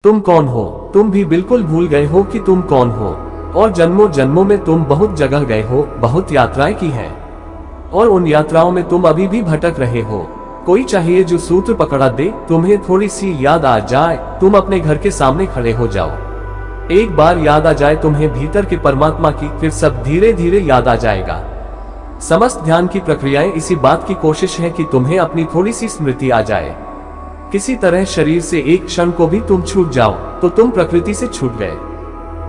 तुम कौन हो? तुम भी बिल्कुल भूल गए हो कि तुम कौन हो। और जन्मों जन्मों में तुम बहुत जगह गए हो, बहुत यात्राएं की हैं। और उन यात्राओं में तुम अभी भी भटक रहे हो। कोई चाहिए जो सूत्र पकड़ा दे, तुम्हें थोड़ी सी याद आ जाए, तुम अपने घर के सामने खड़े हो जाओ। एक बार याद आ जाए तुम्हें भीतर के परमात्मा की, फिर सब धीरे धीरे याद आ जाएगा। समस्त ध्यान की प्रक्रियाएं इसी बात की कोशिश है कि तुम्हें अपनी थोड़ी सी स्मृति आ जाए। किसी तरह शरीर से एक क्षण को भी तुम छूट जाओ तो तुम प्रकृति से छूट गए।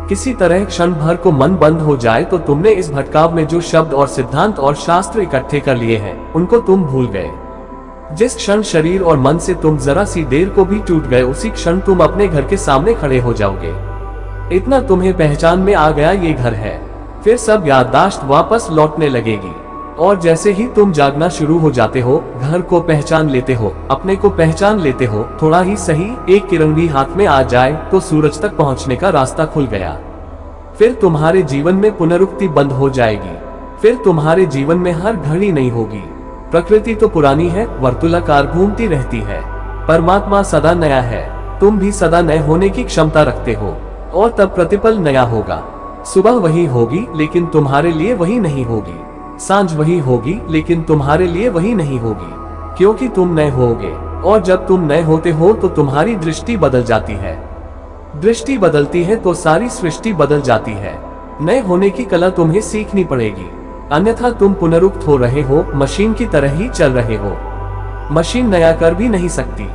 किसी तरह क्षण भर को मन बंद हो जाए तो तुमने इस भटकाव में जो शब्द और सिद्धांत और शास्त्र इकट्ठे कर लिए हैं उनको तुम भूल गए। जिस क्षण शरीर और मन से तुम जरा सी देर को भी टूट गए, उसी क्षण तुम अपने घर के सामने खड़े हो जाओगे। इतना तुम्हें पहचान में आ गया ये घर है। फिर सब याददाश्त वापस लौटने लगेगी। और जैसे ही तुम जागना शुरू हो जाते हो, घर को पहचान लेते हो, अपने को पहचान लेते हो, थोड़ा ही सही एक किरण भी हाथ में आ जाए तो सूरज तक पहुंचने का रास्ता खुल गया। फिर तुम्हारे जीवन में पुनरुक्ति बंद हो जाएगी। फिर तुम्हारे जीवन में हर घड़ी नहीं होगी। प्रकृति तो पुरानी है, वर्तुलाकार घूमती रहती है। परमात्मा सदा नया है। तुम भी सदा नए होने की क्षमता रखते हो। और तब प्रतिपल नया होगा। सुबह वही होगी लेकिन तुम्हारे लिए वही नहीं होगी। सांझ वही होगी लेकिन तुम्हारे लिए वही नहीं होगी, क्योंकि तुम नए होगे। और जब तुम नए होते हो तो तुम्हारी दृष्टि बदल जाती है। दृष्टि बदलती है तो सारी सृष्टि बदल जाती है। नए होने की कला तुम्हें सीखनी पड़ेगी, अन्यथा तुम पुनरुक्त हो रहे हो, मशीन की तरह ही चल रहे हो। मशीन नया कर भी नहीं सकती।